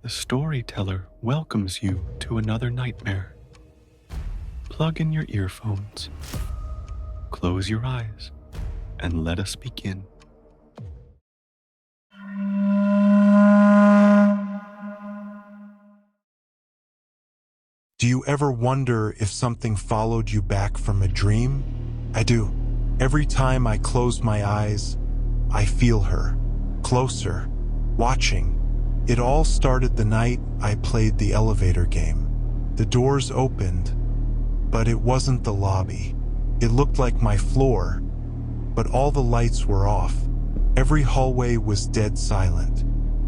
The storyteller welcomes you to another nightmare. Plug in your earphones, close your eyes, and let us begin. Do you ever wonder if something followed you back from a dream? I do. Every time I close my eyes, I feel her, closer, watching. It all started the night I played the elevator game. The doors opened, but it wasn't the lobby. It looked like my floor, but all the lights were off. Every hallway was dead silent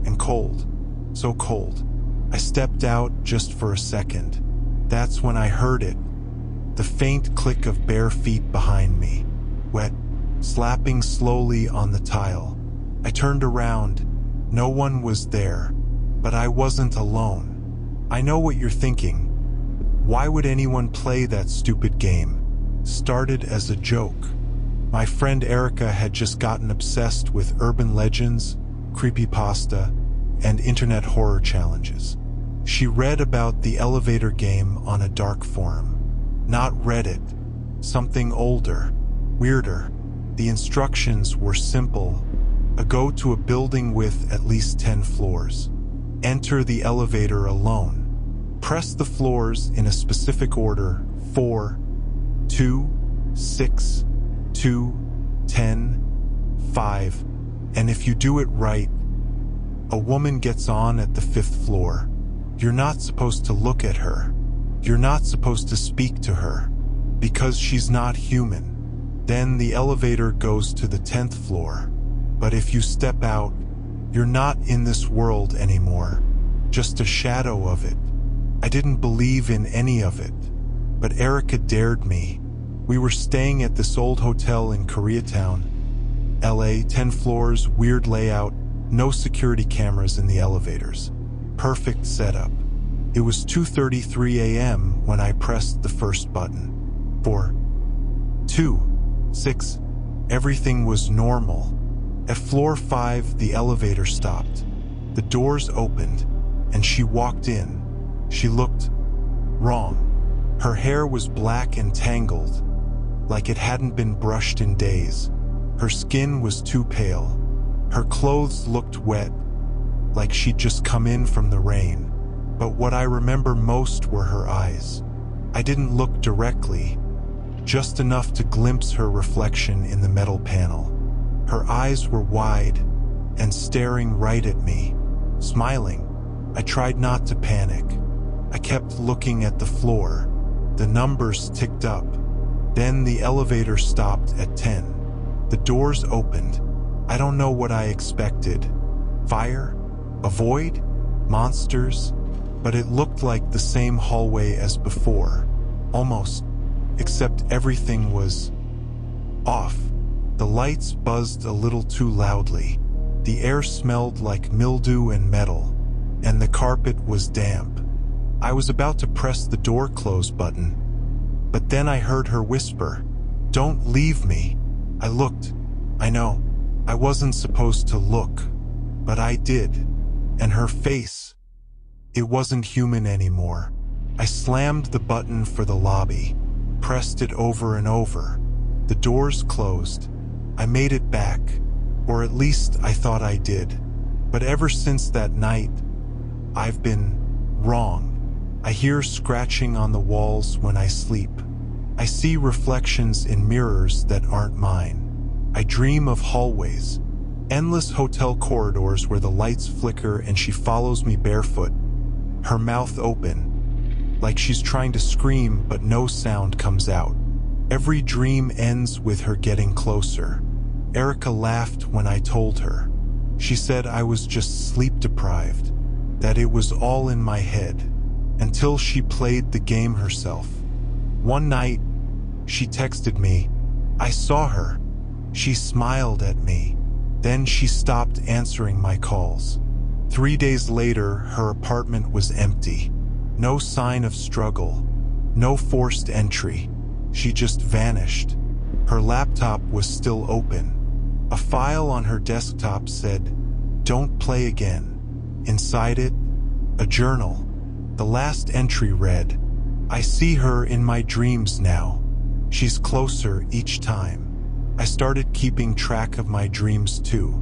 and cold, so cold. I stepped out just for a second. That's when I heard it, the faint click of bare feet behind me, wet, slapping slowly on the tile. I turned around. No one was there, but I wasn't alone. I know what you're thinking. Why would anyone play that stupid game? Started as a joke. My friend Erica had just gotten obsessed with urban legends, creepypasta, and internet horror challenges. She read about the elevator game on a dark forum. Not Reddit, something older, weirder. The instructions were simple. Go to a building with at least 10 floors. Enter the elevator alone. Press the floors in a specific order: 4, 2, 6, 2, 10, 5. And if you do it right, a woman gets on at the 5th floor. You're not supposed to look at her. You're not supposed to speak to her, because she's not human. Then the elevator goes to the 10th floor. But if you step out, you're not in this world anymore, just a shadow of it. I didn't believe in any of it, but Erica dared me. We were staying at this old hotel in Koreatown, LA, 10 floors, weird layout, no security cameras in the elevators. Perfect setup. It was 2:33 a.m. when I pressed the first button. 4, 2, 6. Everything was normal. At floor 5, the elevator stopped. The doors opened, and she walked in. She looked wrong. Her hair was black and tangled, like it hadn't been brushed in days. Her skin was too pale. Her clothes looked wet, like she'd just come in from the rain. But what I remember most were her eyes. I didn't look directly, just enough to glimpse her reflection in the metal panel. Her eyes were wide and staring right at me, smiling. I tried not to panic. I kept looking at the floor. The numbers ticked up. Then the elevator stopped at 10. The doors opened. I don't know what I expected. Fire? A void? Monsters? But it looked like the same hallway as before. Almost. Except everything was off. The lights buzzed a little too loudly. The air smelled like mildew and metal, and the carpet was damp. I was about to press the door close button, but then I heard her whisper, "Don't leave me." I looked. I know, I wasn't supposed to look, but I did. And her face, it wasn't human anymore. I slammed the button for the lobby, pressed it over and over. The doors closed. I made it back, or at least I thought I did. But ever since that night, I've been wrong. I hear scratching on the walls when I sleep. I see reflections in mirrors that aren't mine. I dream of hallways, endless hotel corridors where the lights flicker and she follows me barefoot, her mouth open, like she's trying to scream but no sound comes out. Every dream ends with her getting closer. Erica laughed when I told her. She said I was just sleep deprived, that it was all in my head, until she played the game herself. One night, she texted me. I saw her. She smiled at me. Then she stopped answering my calls. 3 days later, her apartment was empty. No sign of struggle. No forced entry. She just vanished. Her laptop was still open. A file on her desktop said, "Don't play again." Inside it, A journal. The last entry read, "I see her in my dreams now. She's closer each time." I started keeping track of my dreams too.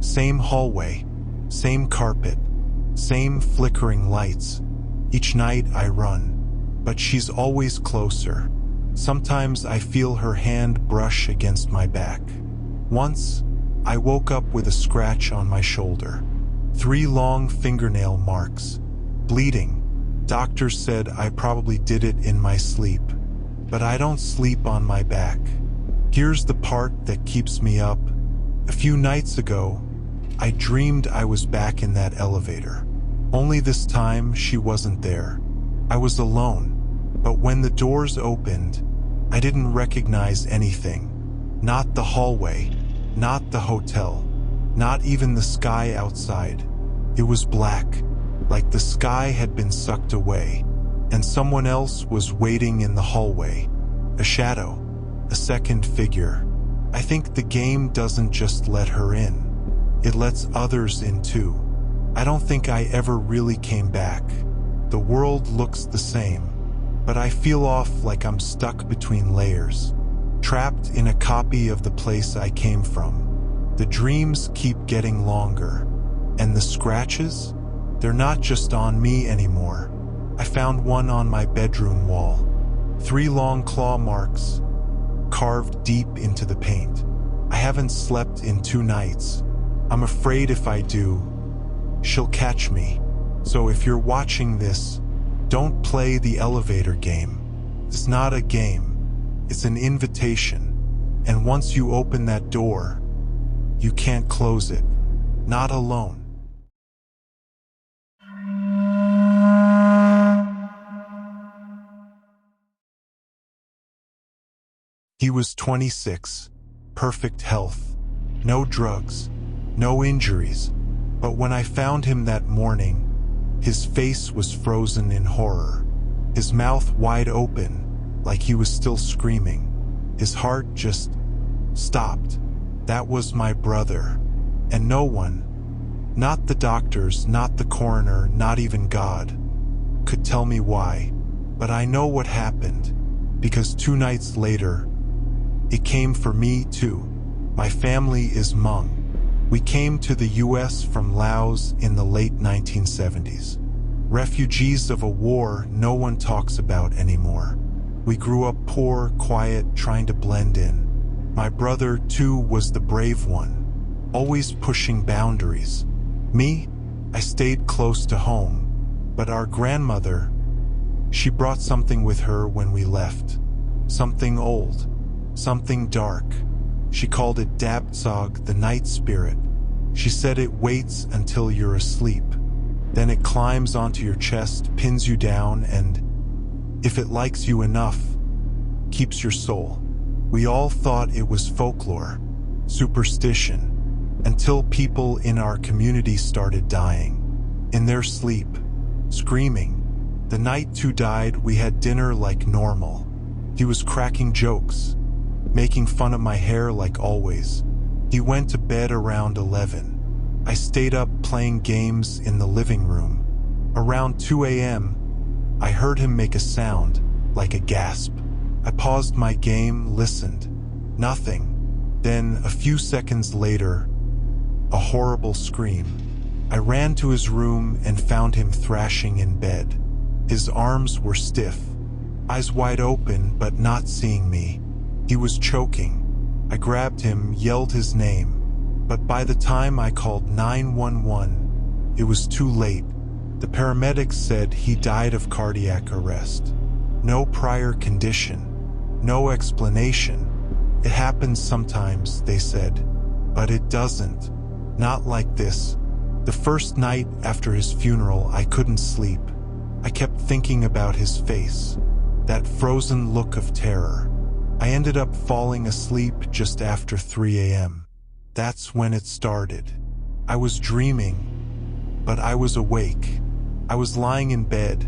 Same hallway, same carpet, same flickering lights. Each night I run, but she's always closer. Sometimes I feel her hand brush against my back. Once, I woke up with a scratch on my shoulder. 3 long fingernail marks. Bleeding. Doctors said I probably did it in my sleep. But I don't sleep on my back. Here's the part that keeps me up. A few nights ago, I dreamed I was back in that elevator. Only this time, she wasn't there. I was alone. But when the doors opened, I didn't recognize anything. Not the hallway, not the hotel, not even the sky outside. It was black, like the sky had been sucked away, and someone else was waiting in the hallway. A shadow, a second figure. I think the game doesn't just let her in. It lets others in too. I don't think I ever really came back. The world looks the same, but I feel off like I'm stuck between layers, trapped in a copy of the place I came from. The dreams keep getting longer, and the scratches, they're not just on me anymore. I found one on my bedroom wall. 3 long claw marks, carved deep into the paint. I haven't slept in 2 nights. I'm afraid if I do, she'll catch me. So if you're watching this, don't play the elevator game. It's not a game. It's an invitation. And once you open that door, you can't close it. Not alone. He was 26, perfect health, no drugs, no injuries. But when I found him that morning, his face was frozen in horror, his mouth wide open, like he was still screaming. His heart just stopped. That was my brother. And no one, not the doctors, not the coroner, not even God, could tell me why. But I know what happened, because 2 nights later, it came for me too. My family is Hmong. We came to the US from Laos in the late 1970s. Refugees of a war no one talks about anymore. We grew up poor, quiet, trying to blend in. My brother, too, was the brave one, always pushing boundaries. Me, I stayed close to home. But our grandmother, she brought something with her when we left. Something old, something dark. She called it Dabtsog, the night spirit. She said it waits until you're asleep. Then it climbs onto your chest, pins you down, and, if it likes you enough, keeps your soul. We all thought it was folklore, superstition, until people in our community started dying. In their sleep, screaming. The night 2 died, we had dinner like normal. He was cracking jokes, making fun of my hair like always. He went to bed around 11. I stayed up playing games in the living room. Around 2 a.m., I heard him make a sound, like a gasp. I paused my game, listened. Nothing. Then, a few seconds later, a horrible scream. I ran to his room and found him thrashing in bed. His arms were stiff, eyes wide open but not seeing me. He was choking. I grabbed him, yelled his name. But by the time I called 911, it was too late. The paramedics said he died of cardiac arrest. No prior condition, no explanation. It happens sometimes, they said, but it doesn't. Not like this. The first night after his funeral, I couldn't sleep. I kept thinking about his face, that frozen look of terror. I ended up falling asleep just after 3 a.m. That's when it started. I was dreaming, but I was awake. I was lying in bed,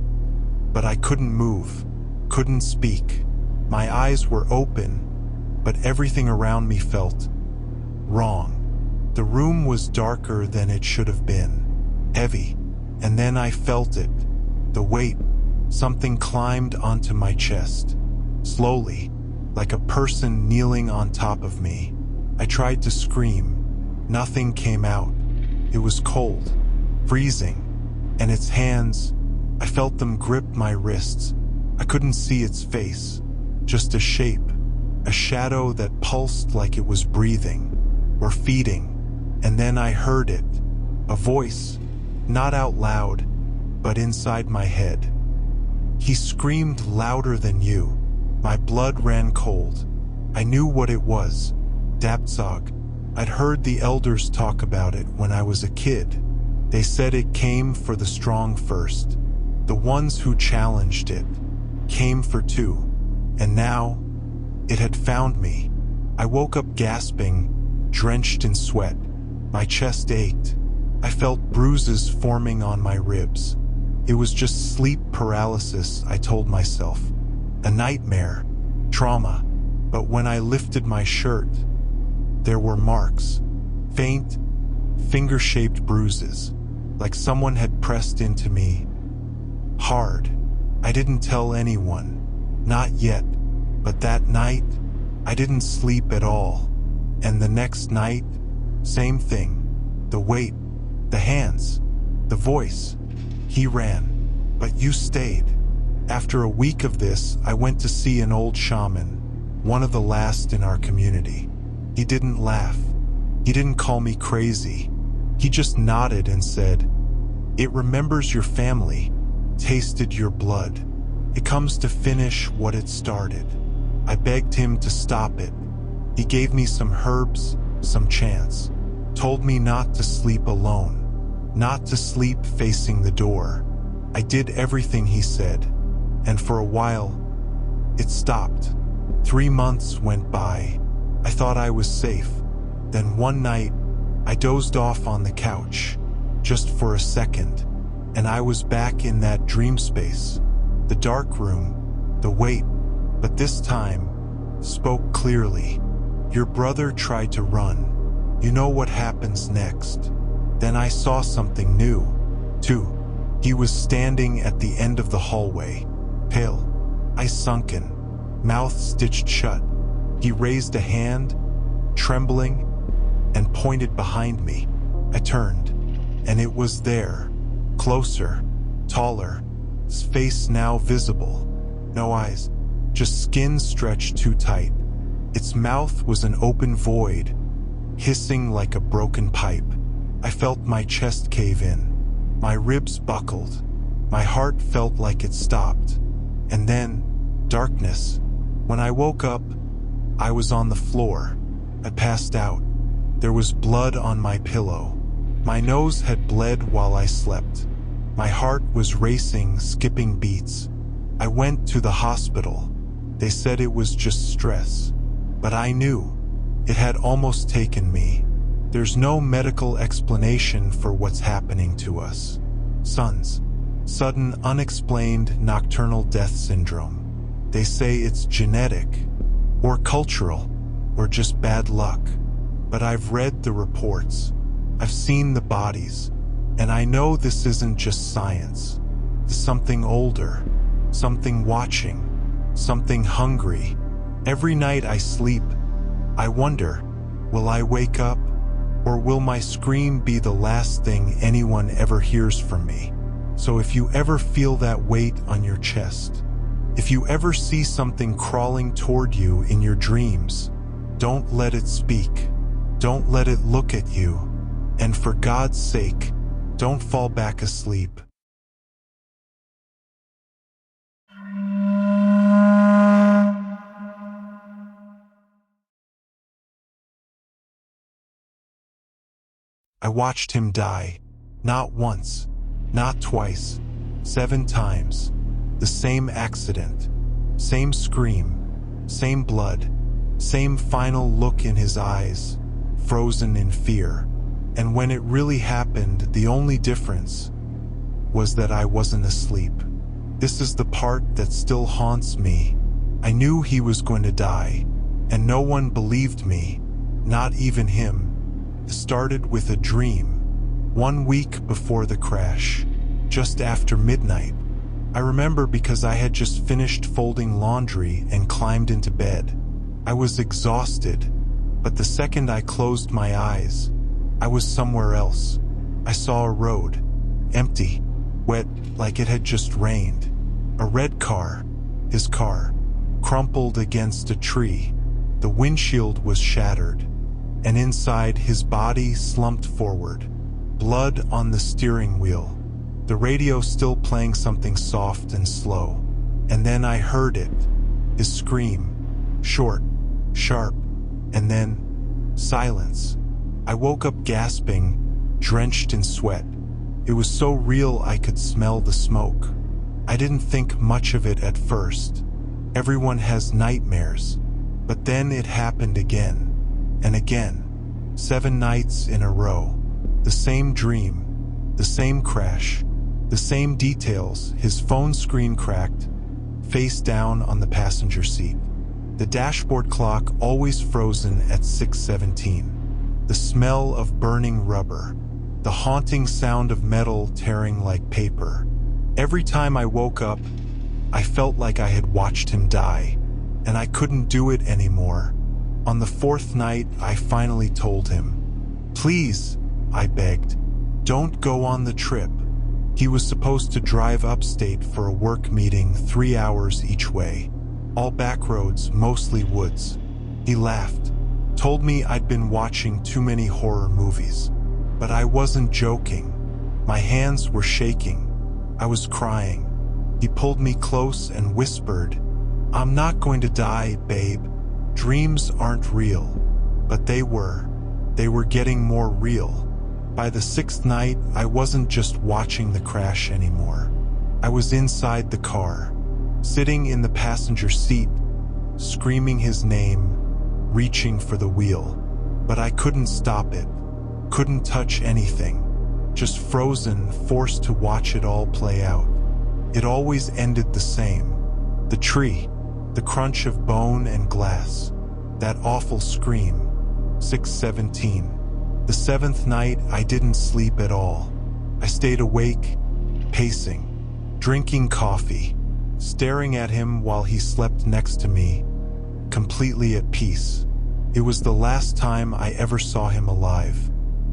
but I couldn't move, couldn't speak. My eyes were open, but everything around me felt wrong. The room was darker than it should have been, heavy, And then I felt it, the weight. Something climbed onto my chest, slowly, like a person kneeling on top of me. I tried to scream. Nothing came out. It was cold, freezing, and its hands, I felt them grip my wrists. I couldn't see its face, just a shape, a shadow that pulsed like it was breathing or feeding. And then I heard it, a voice, not out loud, but inside my head. He screamed louder than you. My blood ran cold. I knew what it was, Dabzog. I'd heard the elders talk about it when I was a kid. They said it came for the strong first. The ones who challenged it came for two. And now, it had found me. I woke up gasping, drenched in sweat. My chest ached. I felt bruises forming on my ribs. It was just sleep paralysis, I told myself. A nightmare, trauma. But when I lifted my shirt, there were marks. Faint, finger-shaped bruises, like someone had pressed into me hard. I didn't tell anyone, not yet, but that night, I didn't sleep at all. And the next night, same thing. The weight, the hands, the voice. He ran, but you stayed. After a week of this, I went to see an old shaman, one of the last in our community. He didn't laugh. He didn't call me crazy. He just nodded and said, "It remembers your family, tasted your blood. It comes to finish what it started." I begged him to stop it. He gave me some herbs, some chants, told me not to sleep alone, not to sleep facing the door. I did everything he said, and for a while, it stopped. 3 months went by. I thought I was safe. Then one night, I dozed off on the couch, just for a second, and I was back in that dream space. The dark room, the weight, but this time, spoke clearly. "Your brother tried to run. You know what happens next." Then I saw something new, too. He was standing at the end of the hallway, pale, eyes sunken, mouth stitched shut. He raised a hand, trembling, and pointed behind me. I turned, and it was there, closer, taller, his face now visible. No eyes, just skin stretched too tight. Its mouth was an open void, hissing like a broken pipe. I felt my chest cave in. My ribs buckled. My heart felt like it stopped. And then, darkness. When I woke up, I was on the floor. I passed out. There was blood on my pillow. My nose had bled while I slept. My heart was racing, skipping beats. I went to the hospital. They said it was just stress. But I knew. It had almost taken me. There's no medical explanation for what's happening to us. Sons. Sudden, unexplained nocturnal death syndrome. They say it's genetic, or cultural, or just bad luck. But I've read the reports. I've seen the bodies. And I know this isn't just science. It's something older, something watching, something hungry. Every night I sleep, I wonder, will I wake up? Or will my scream be the last thing anyone ever hears from me? So if you ever feel that weight on your chest, if you ever see something crawling toward you in your dreams, don't let it speak. Don't let it look at you. And for God's sake, don't fall back asleep. I watched him die, not once, not twice, 7 times. The same accident, same scream, same blood, same final look in his eyes, frozen in fear. And when it really happened, the only difference was that I wasn't asleep. This is the part that still haunts me. I knew he was going to die, and no one believed me, not even him. It started with a dream, 1 week before the crash. just after midnight. I remember because I had just finished folding laundry and climbed into bed. I was exhausted, but the second I closed my eyes, I was somewhere else. I saw a road, empty, wet like it had just rained. A red car, his car, crumpled against a tree. The windshield was shattered, and inside his body slumped forward, blood on the steering wheel. The radio still playing something soft and slow. And then I heard it, his scream, short, sharp, and then silence. I woke up gasping, drenched in sweat. It was so real I could smell the smoke. I didn't think much of it at first. Everyone has nightmares. But then it happened again, and again. 7 nights in a row. The same dream, the same crash, the same details. His phone screen cracked, face down on the passenger seat. The dashboard clock always frozen at 6:17. The smell of burning rubber. The haunting sound of metal tearing like paper. Every time I woke up, I felt like I had watched him die, and I couldn't do it anymore. On the 4th night, I finally told him. Please, I begged, don't go on the trip. He was supposed to drive upstate for a work meeting 3 hours each way. All back roads, mostly woods. He laughed, told me I'd been watching too many horror movies. But I wasn't joking. My hands were shaking. I was crying. He pulled me close and whispered, I'm not going to die, babe. Dreams aren't real. But they were. They were getting more real. By the 6th night, I wasn't just watching the crash anymore. I was inside the car, sitting in the passenger seat, screaming his name, reaching for the wheel. But I couldn't stop it. Couldn't touch anything. Just frozen, forced to watch it all play out. It always ended the same. The tree, the crunch of bone and glass, that awful scream. 6:17. The 7th night, I didn't sleep at all. I stayed awake, pacing, drinking coffee, staring at him while he slept next to me, completely at peace. It was the last time I ever saw him alive.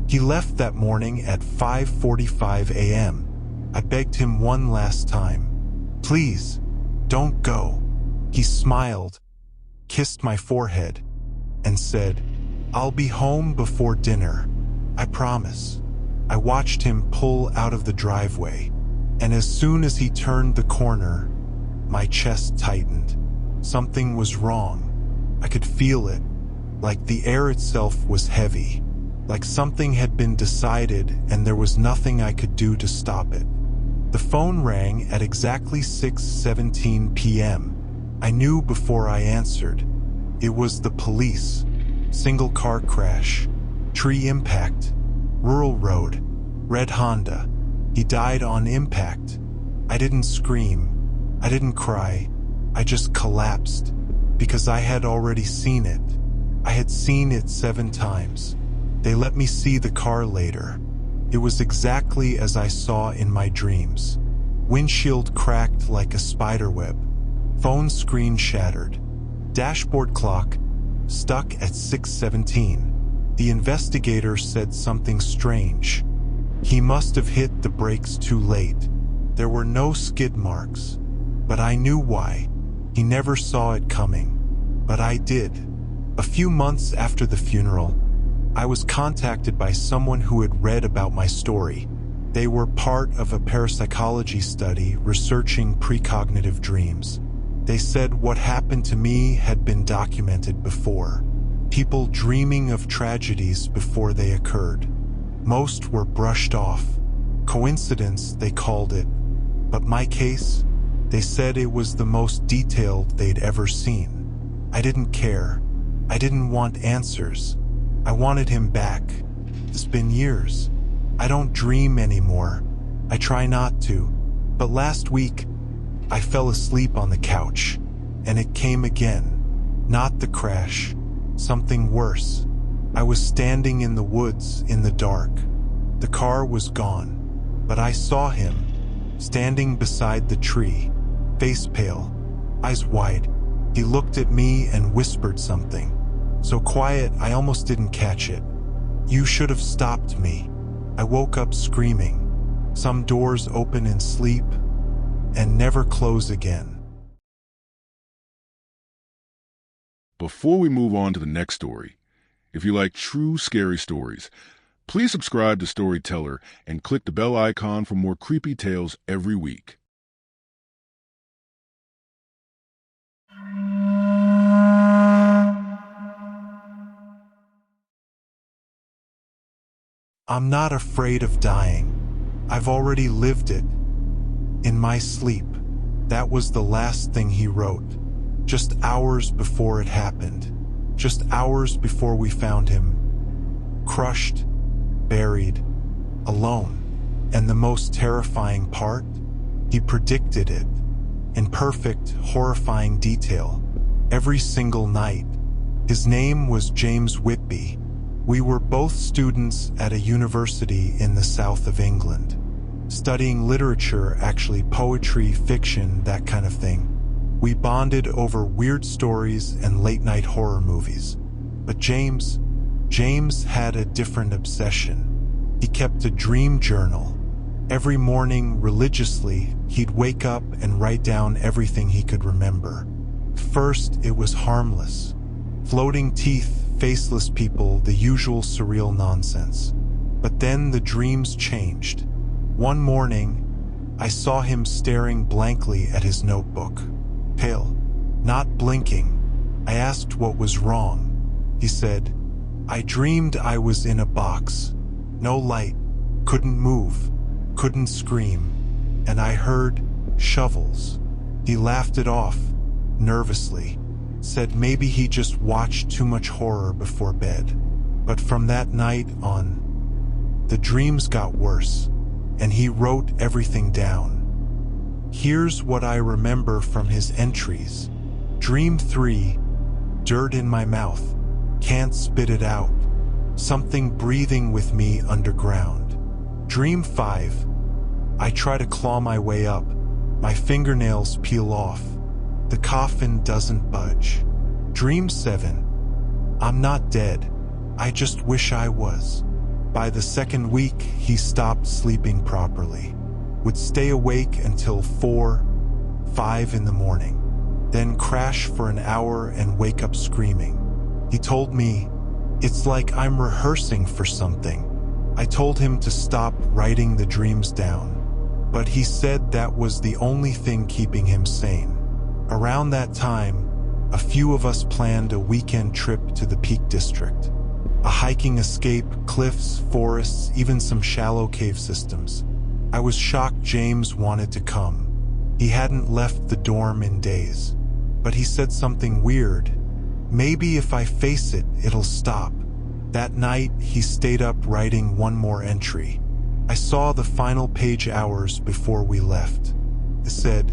He left that morning at 5:45 a.m. I begged him one last time. Please, don't go. He smiled, kissed my forehead, and said, I'll be home before dinner. I promise. I watched him pull out of the driveway, and as soon as he turned the corner, my chest tightened. Something was wrong. I could feel it, like the air itself was heavy. Like something had been decided and there was nothing I could do to stop it. The phone rang at exactly 6:17 p.m. I knew before I answered. It was the police. Single car crash. Tree impact. Rural road. Red Honda. He died on impact. I didn't scream. I didn't cry. I just collapsed. Because I had already seen it. I had seen it 7 times. They let me see the car later. It was exactly as I saw in my dreams. Windshield cracked like a spiderweb. Phone screen shattered. Dashboard clock stuck at 6:17. The investigator said something strange. He must have hit the brakes too late. There were no skid marks. But I knew why. He never saw it coming. But I did. A few months after the funeral, I was contacted by someone who had read about my story. They were part of a parapsychology study researching precognitive dreams. They said what happened to me had been documented before. People dreaming of tragedies before they occurred. Most were brushed off. Coincidence, they called it. But my case, they said it was the most detailed they'd ever seen. I didn't care. I didn't want answers. I wanted him back. It's been years. I don't dream anymore. I try not to. But last week, I fell asleep on the couch, and it came again. Not the crash. Something worse. I was standing in the woods in the dark. The car was gone, but I saw him, standing beside the tree, face pale, eyes wide. He looked at me and whispered something, so quiet I almost didn't catch it. "You should have stopped me." I woke up screaming. Some doors open in sleep and never close again. Before we move on to the next story, if you like true scary stories, please subscribe to Storyteller and click the bell icon for more creepy tales every week. I'm not afraid of dying. I've already lived it. In my sleep. That was the last thing he wrote. Just hours before it happened. Just hours before we found him. Crushed, buried, alone. And the most terrifying part? He predicted it. In perfect, horrifying detail. Every single night. His name was James Whitby. We were both students at a university in the south of England. Studying literature, actually poetry, fiction, that kind of thing. We bonded over weird stories and late-night horror movies. But James had a different obsession. He kept a dream journal. Every morning, religiously, he'd wake up and write down everything he could remember. First, it was harmless. Floating teeth, faceless people, the usual surreal nonsense. But then the dreams changed. One morning, I saw him staring blankly at his notebook. Pale, not blinking. I asked what was wrong. He said, "I dreamed I was in a box. No light, couldn't move, couldn't scream, and I heard shovels." He laughed it off, nervously. Said maybe he just watched too much horror before bed. But from that night on, the dreams got worse, and he wrote everything down. Here's what I remember from his entries. Dream 3, dirt in my mouth, can't spit it out, something breathing with me underground. Dream 5, I try to claw my way up, my fingernails peel off. The coffin doesn't budge. Dream 7. I'm not dead. I just wish I was. By the second week, he stopped sleeping properly. Would stay awake until 4, 5 in the morning. Then crash for an hour and wake up screaming. He told me, "It's like I'm rehearsing for something." I told him to stop writing the dreams down. But he said that was the only thing keeping him sane. Around that time, a few of us planned a weekend trip to the Peak District. A hiking escape, cliffs, forests, even some shallow cave systems. I was shocked James wanted to come. He hadn't left the dorm in days. But he said something weird. Maybe if I face it, it'll stop. That night, he stayed up writing one more entry. I saw the final page hours before we left. It said,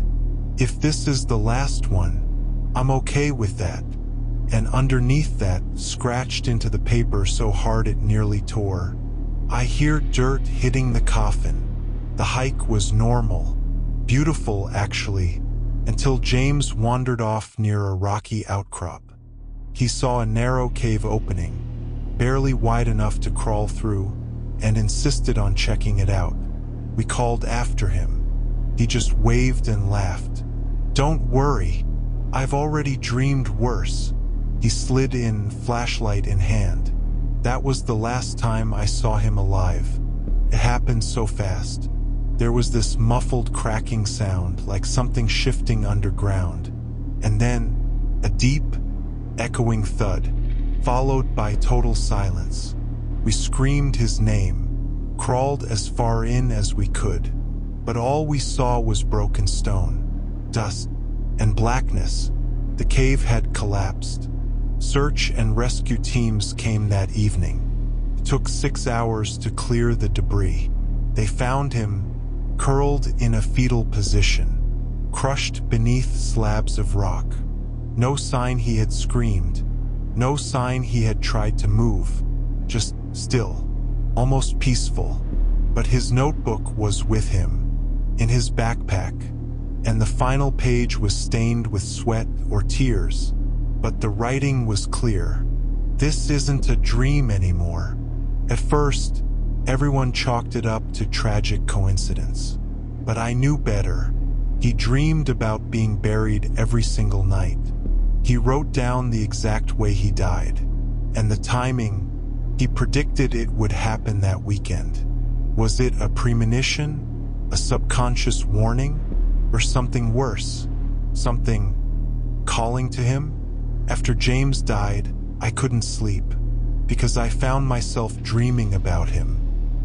"If this is the last one, I'm okay with that." And underneath that, scratched into the paper so hard it nearly tore, "I hear dirt hitting the coffin." The hike was normal, beautiful actually, until James wandered off near a rocky outcrop. He saw a narrow cave opening, barely wide enough to crawl through, and insisted on checking it out. We called after him. He just waved and laughed. "Don't worry, I've already dreamed worse." He slid in, flashlight in hand. That was the last time I saw him alive. It happened so fast. There was this muffled cracking sound, like something shifting underground. And then, a deep, echoing thud, followed by total silence. We screamed his name, crawled as far in as we could. But all we saw was broken stone, dust, and blackness. The cave had collapsed. Search and rescue teams came that evening. It took 6 hours to clear the debris. They found him, curled in a fetal position, crushed beneath slabs of rock. No sign he had screamed, no sign he had tried to move, just still, almost peaceful. But his notebook was with him. in his backpack, and the final page was stained with sweat or tears, but the writing was clear. This isn't a dream anymore. At first, everyone chalked it up to tragic coincidence, but I knew better. He dreamed about being buried every single night. He wrote down the exact way he died, and the timing. He predicted it would happen that weekend. Was it a premonition, a subconscious warning, or something worse? Something calling to him? After James died, I couldn't sleep because I found myself dreaming about him.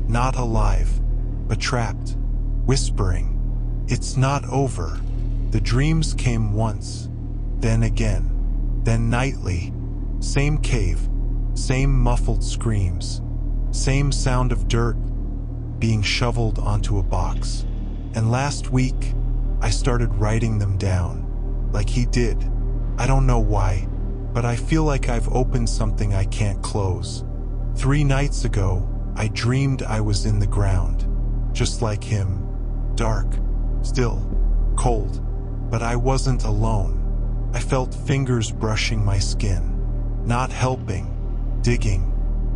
Not alive, but trapped, whispering, "It's not over." The dreams came once, then again, then nightly. Same cave, same muffled screams, same sound of dirt being shoveled onto a box. And last week, I started writing them down, like he did. I don't know why, but I feel like I've opened something I can't close. 3 nights ago, I dreamed I was in the ground, just like him. Dark, still, cold, but I wasn't alone. I felt fingers brushing my skin, not helping, digging,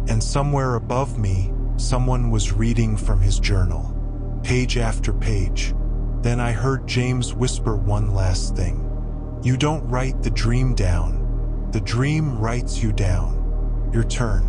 and somewhere above me, someone was reading from his journal, page after page. Then I heard James whisper one last thing. "You don't write the dream down. The dream writes you down. Your turn."